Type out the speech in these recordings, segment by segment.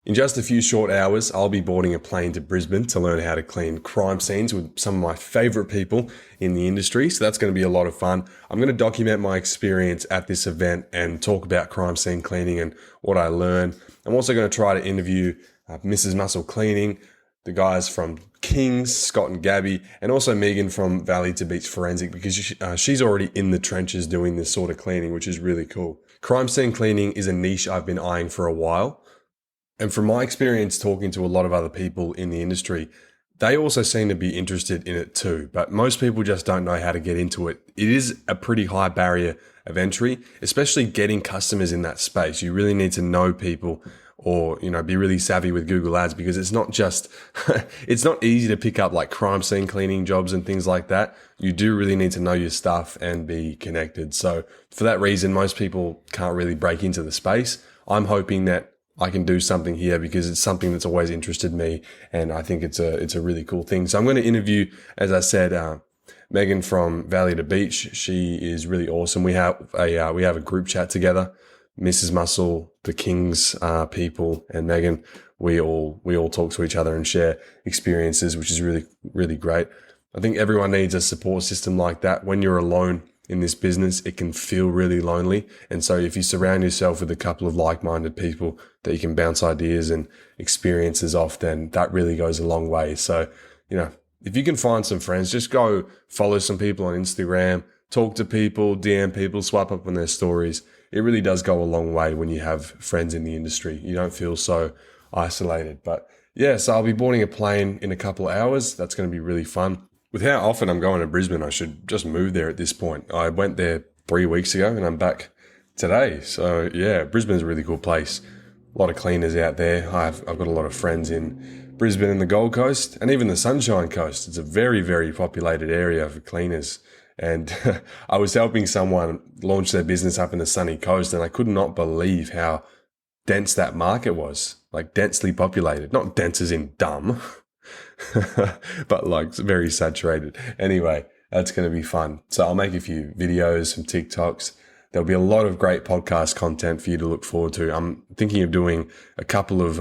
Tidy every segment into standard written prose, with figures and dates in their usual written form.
In just a few short hours, I'll be boarding a plane to Brisbane to learn how to clean crime scenes with some of my favorite people in the industry. So that's going to be a lot of fun. I'm going to document my experience at this event and talk about crime scene cleaning and what I learned. I'm also going to try to interview Mrs. Muscle Cleaning, the guys from Kings, Scott and Gabby, and also Megan from Valley to Beach Forensic, because she's already in the trenches doing this sort of cleaning, which is really cool. Crime scene cleaning is a niche I've been eyeing for a while. And from my experience talking to a lot of other people in the industry, they also seem to be interested in it too. But most people just don't know how to get into it. It is a pretty high barrier of entry, especially getting customers in that space. You really need to know people or, be really savvy with Google Ads, because it's not just, it's not easy to pick up like crime scene cleaning jobs and things like that. You do really need to know your stuff and be connected. So for that reason, most people can't really break into the space. I'm hoping that I can do something here because it's something that's always interested me, and I think it's a really cool thing. So I'm going to interview, as I said, Megan from Valley to Beach. She is really awesome. We have a group chat together. Mrs. Muscle, the Kings people, and Megan. We all talk to each other and share experiences, which is really, really great. I think everyone needs a support system like that. When you're alone in this business, it can feel really lonely. And so if you surround yourself with a couple of like-minded people that you can bounce ideas and experiences off, then that really goes a long way. So, if you can find some friends, just go follow some people on Instagram, talk to people, DM people, swipe up on their stories. It really does go a long way when you have friends in the industry. You don't feel so isolated. But yeah, so I'll be boarding a plane in a couple of hours. That's going to be really fun. With how often I'm going to Brisbane, I should just move there at this point. I went there 3 weeks ago and I'm back today. So yeah, Brisbane's a really cool place. A lot of cleaners out there. I've got a lot of friends in Brisbane and the Gold Coast and even the Sunshine Coast. It's a very, very populated area for cleaners. And I was helping someone launch their business up in the sunny coast, and I could not believe how dense that market was. Like densely populated, not dense as in dumb. but like very saturated. Anyway, that's going to be fun. So I'll make a few videos, some TikToks. There'll be a lot of great podcast content for you to look forward to. I'm thinking of doing a couple of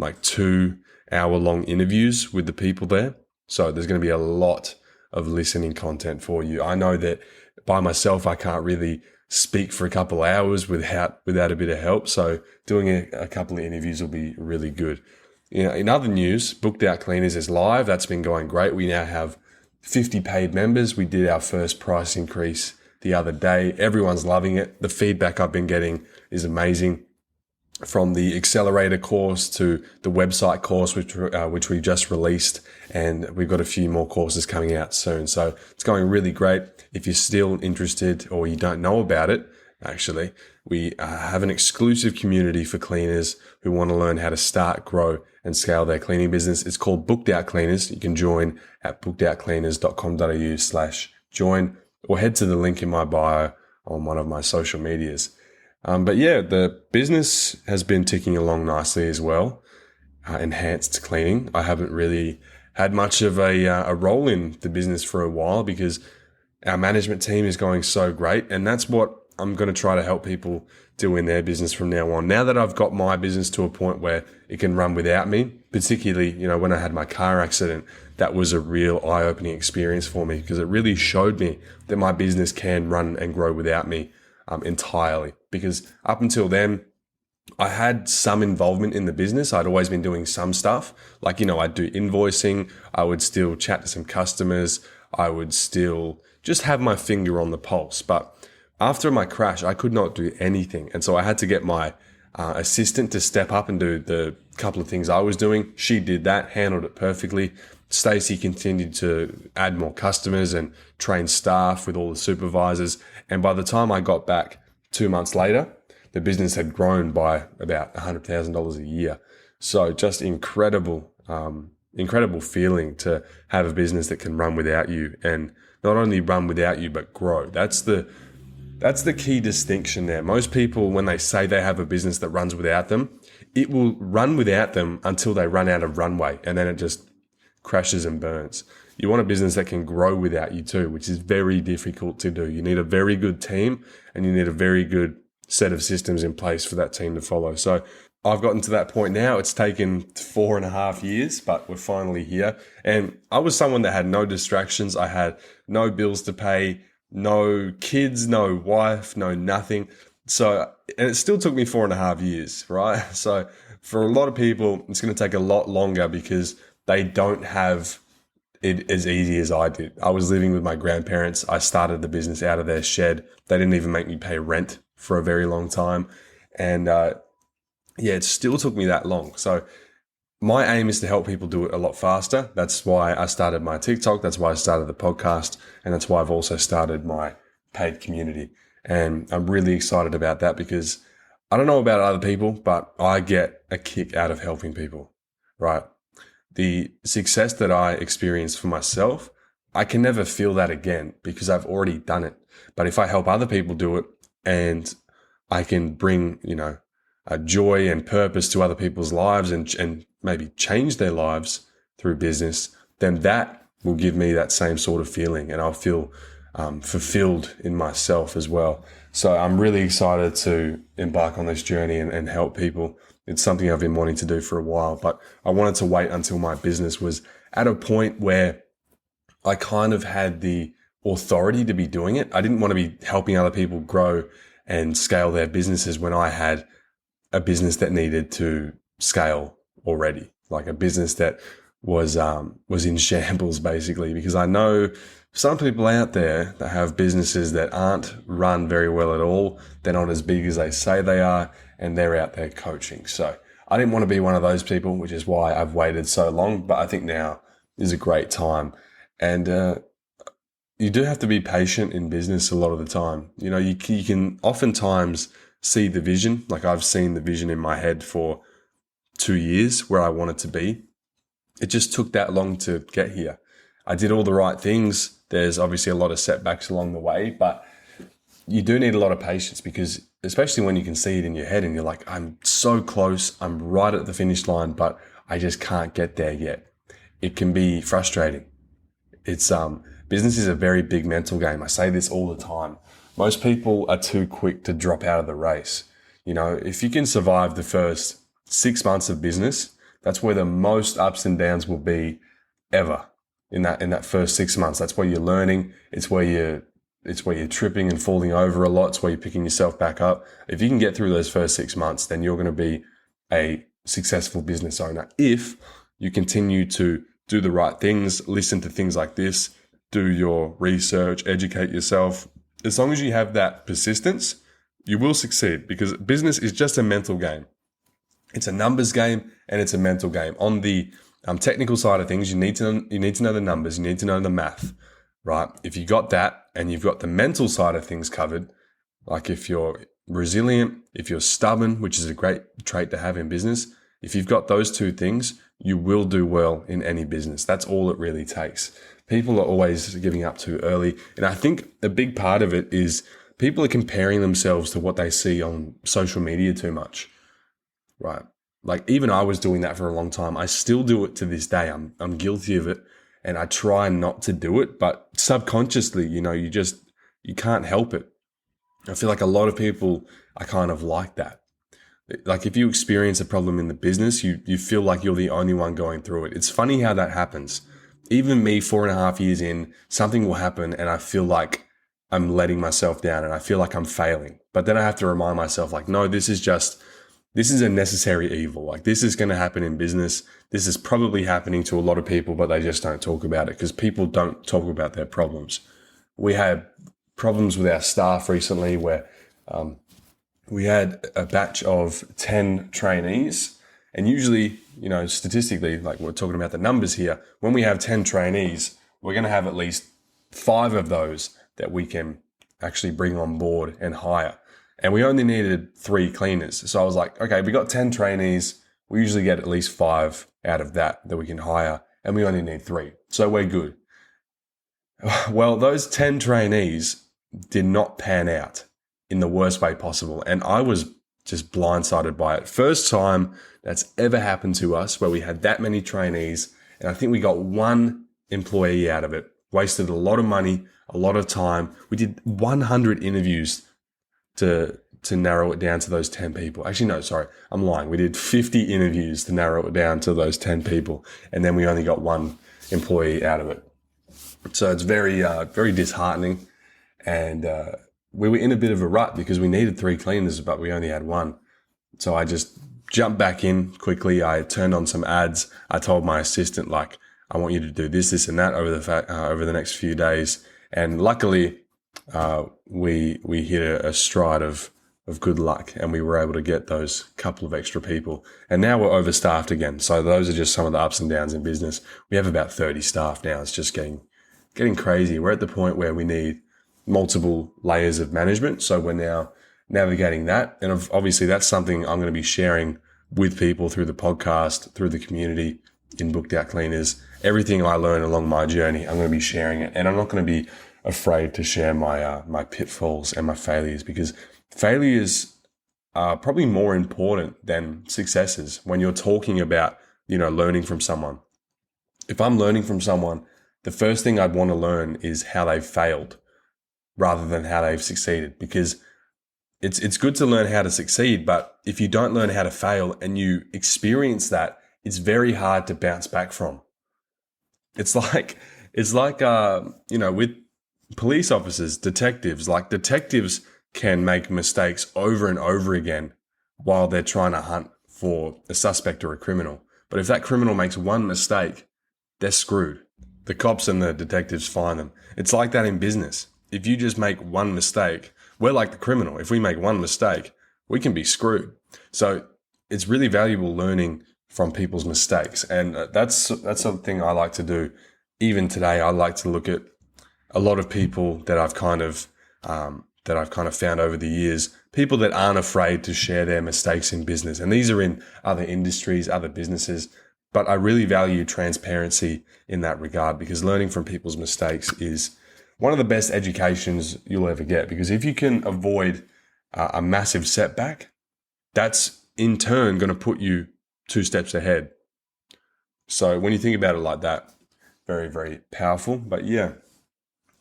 2-hour-long interviews with the people there. So there's going to be a lot of listening content for you. I know that by myself, I can't really speak for a couple of hours without a bit of help. So doing a couple of interviews will be really good. In other news, Booked Out Cleaners is live. That's been going great. We now have 50 paid members. We did our first price increase the other day. Everyone's loving it. The feedback I've been getting is amazing. From the accelerator course to the website course, which we just released, and we've got a few more courses coming out soon. So it's going really great. If you're still interested or you don't know about it, actually, we have an exclusive community for cleaners who want to learn how to start, grow, and scale their cleaning business. It's called Booked Out Cleaners. You can join at bookedoutcleaners.com.au/join, or head to the link in my bio on one of my social medias. But yeah, the business has been ticking along nicely as well. Enhanced cleaning. I haven't really had much of a role in the business for a while because our management team is going so great. And that's what I'm going to try to help people do in their business from now on. Now that I've got my business to a point where it can run without me, particularly, when I had my car accident, that was a real eye-opening experience for me because it really showed me that my business can run and grow without me entirely. Because up until then, I had some involvement in the business. I'd always been doing some stuff. Like, I'd do invoicing. I would still chat to some customers. I would still just have my finger on the pulse. But after my crash, I could not do anything. And so I had to get my assistant to step up and do the couple of things I was doing. She did that, handled it perfectly. Stacey continued to add more customers and train staff with all the supervisors. And by the time I got back 2 months later, the business had grown by about $100,000 a year. So just incredible feeling to have a business that can run without you, and not only run without you, but grow. That's the key distinction there. Most people, when they say they have a business that runs without them, it will run without them until they run out of runway, and then it just crashes and burns. You want a business that can grow without you too, which is very difficult to do. You need a very good team, and you need a very good set of systems in place for that team to follow. So I've gotten to that point now. It's taken 4.5 years, but we're finally here. And I was someone that had no distractions. I had no bills to pay, no kids, no wife, no nothing. So, and it still took me 4.5 years, right? So for a lot of people, it's going to take a lot longer because they don't have it as easy as I did. I was living with my grandparents. I started the business out of their shed. They didn't even make me pay rent for a very long time. And yeah, it still took me that long. So my aim is to help people do it a lot faster. That's why I started my TikTok. That's why I started the podcast. And that's why I've also started my paid community. And I'm really excited about that because I don't know about other people, but I get a kick out of helping people, right? The success that I experience for myself, I can never feel that again because I've already done it. But if I help other people do it and I can bring, a joy and purpose to other people's lives and maybe change their lives through business, then that will give me that same sort of feeling and I'll feel fulfilled in myself as well. So I'm really excited to embark on this journey and help people. It's something I've been wanting to do for a while, but I wanted to wait until my business was at a point where I kind of had the authority to be doing it. I didn't want to be helping other people grow and scale their businesses when I had a business that needed to scale already, like a business that was in shambles basically, because I know some people out there that have businesses that aren't run very well at all. They're not as big as they say they are, and they're out there coaching. So I didn't want to be one of those people, which is why I've waited so long. But I think now is a great time. And you do have to be patient in business a lot of the time. You can oftentimes see the vision. Like I've seen the vision in my head for 2 years where I want it to be. It just took that long to get here. I did all the right things. There's obviously a lot of setbacks along the way, but you do need a lot of patience because especially when you can see it in your head and you're like, I'm so close, I'm right at the finish line, but I just can't get there yet. It can be frustrating. It's business is a very big mental game. I say this all the time. Most people are too quick to drop out of the race. If you can survive the first 6 months of business, that's where the most ups and downs will be ever. In that first 6 months, that's where you're learning. It's where you're tripping and falling over a lot. It's where you're picking yourself back up. If you can get through those first 6 months, then you're going to be a successful business owner. If you continue to do the right things, listen to things like this, do your research, educate yourself. As long as you have that persistence, you will succeed because business is just a mental game. It's a numbers game and it's a mental game. On the technical side of things, you need to know the numbers, you need to know the math, right? If you got that and you've got the mental side of things covered, like if you're resilient, if you're stubborn, which is a great trait to have in business, if you've got those two things, you will do well in any business. That's all it really takes. People are always giving up too early. And I think a big part of it is people are comparing themselves to what they see on social media too much, right? Like even I was doing that for a long time. I still do it to this day. I'm guilty of it and I try not to do it, but subconsciously, you can't help it. I feel like a lot of people are kind of like that. Like if you experience a problem in the business, you feel like you're the only one going through it. It's funny how that happens. Even me, 4.5 years in, something will happen and I feel like I'm letting myself down and I feel like I'm failing. But then I have to remind myself like, no, this is a necessary evil. Like this is going to happen in business. This is probably happening to a lot of people, but they just don't talk about it because people don't talk about their problems. We had problems with our staff recently where we had a batch of 10 trainees. And usually, statistically, like we're talking about the numbers here, when we have 10 trainees, we're going to have at least 5 of those that we can actually bring on board and hire. And we only needed 3 cleaners. So I was like, okay, we got 10 trainees. We usually get at least 5 out of that we can hire. And we only need 3. So we're good. Well, those 10 trainees did not pan out in the worst way possible. And I was just blindsided by it. First time that's ever happened to us where we had that many trainees. And I think we got 1 employee out of it. Wasted a lot of money, a lot of time. We did 100 interviews to to narrow it down to those 10 people. Actually, no, sorry, I'm lying. We did 50 interviews to narrow it down to those 10 people. And then we only got one employee out of it. So it's very, very disheartening. And we were in a bit of a rut because we needed 3 cleaners, but we only had 1. So I just jumped back in quickly. I turned on some ads. I told my assistant, like, I want you to do this, this, and that over the next few days. And luckily, we hit a stride of good luck, and we were able to get those couple of extra people. And now we're overstaffed again. So those are just some of the ups and downs in business. We have about 30 staff now. It's just getting crazy. We're at the point where we need multiple layers of management. So we're now navigating that. And obviously that's something I'm going to be sharing with people through the podcast, through the community in Booked Out Cleaners. Everything I learn along my journey, I'm going to be sharing it. And I'm not going to be afraid to share my pitfalls and my failures, because failures are probably more important than successes when you're talking about, learning from someone. If I'm learning from someone, the first thing I'd want to learn is how they've failed rather than how they've succeeded, because it's good to learn how to succeed, but if you don't learn how to fail and you experience that, it's very hard to bounce back from. It's like with police officers, detectives can make mistakes over and over again while they're trying to hunt for a suspect or a criminal. But if that criminal makes one mistake, they're screwed. The cops and the detectives find them. It's like that in business. If you just make one mistake, we're like the criminal. If we make one mistake, we can be screwed. So it's really valuable learning from people's mistakes. And that's something I like to do. Even today, I like to look at a lot of people that I've kind of found over the years, people that aren't afraid to share their mistakes in business. And these are in other industries, other businesses. But I really value transparency in that regard, because learning from people's mistakes is one of the best educations you'll ever get. Because if you can avoid a massive setback, that's in turn going to put you 2 steps ahead. So when you think about it like that, very, very powerful. But yeah,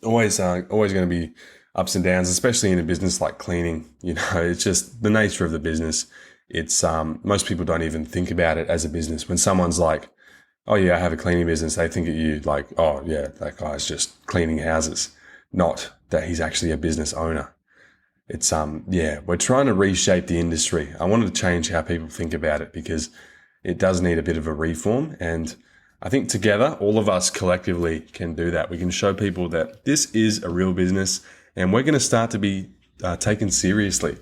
always going to be ups and downs, especially in a business like cleaning. It's just the nature of the business. It's most people don't even think about it as a business. When someone's like, oh yeah, I have a cleaning business, they think of you like, oh yeah, that guy's just cleaning houses, not that he's actually a business owner. It's we're trying to reshape the industry. I wanted to change how people think about it, because it does need a bit of a reform. And I think together, all of us collectively can do that. We can show people that this is a real business and we're going to start to be taken seriously.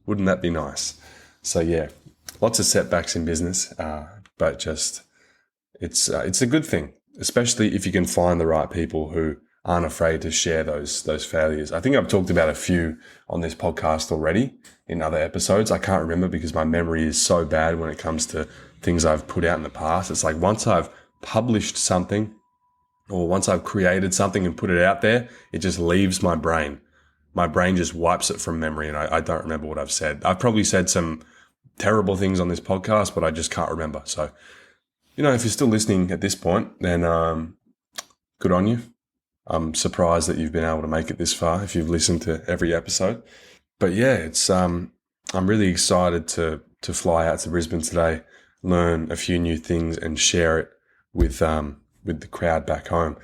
Wouldn't that be nice? So yeah, lots of setbacks in business, but just it's a good thing, especially if you can find the right people who aren't afraid to share those failures. I think I've talked about a few on this podcast already in other episodes. I can't remember because my memory is so bad when it comes to things I've put out in the past. It's like once I've published something or once I've created something and put it out there, it just leaves my brain. My brain just wipes it from memory, and I don't remember what I've said. I've probably said some terrible things on this podcast, but I just can't remember. So, if you're still listening at this point, then good on you. I'm surprised that you've been able to make it this far if you've listened to every episode. But yeah, it's I'm really excited to fly out to Brisbane today, learn a few new things, and share it with the crowd back home.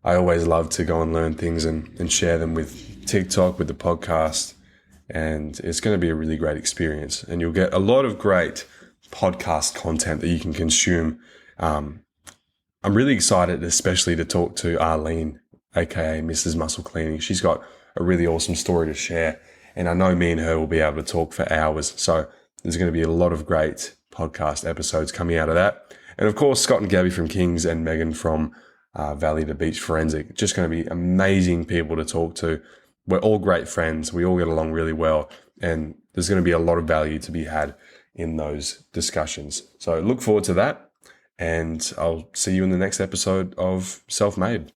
I always love to go and learn things and share them with TikTok, with the podcast, and it's going to be a really great experience. And you'll get a lot of great podcast content that you can consume. I'm really excited, especially to talk to Arlene, aka Mrs. Muscle Cleaning. She's got a really awesome story to share, and I know me and her will be able to talk for hours. So there's going to be a lot of great podcast episodes coming out of that. And of course, Scott and Gabby from Kings and Megan from Valley to Beach Forensic. Just going to be amazing people to talk to. We're all great friends. We all get along really well. And there's going to be a lot of value to be had in those discussions. So look forward to that. And I'll see you in the next episode of Self-Made.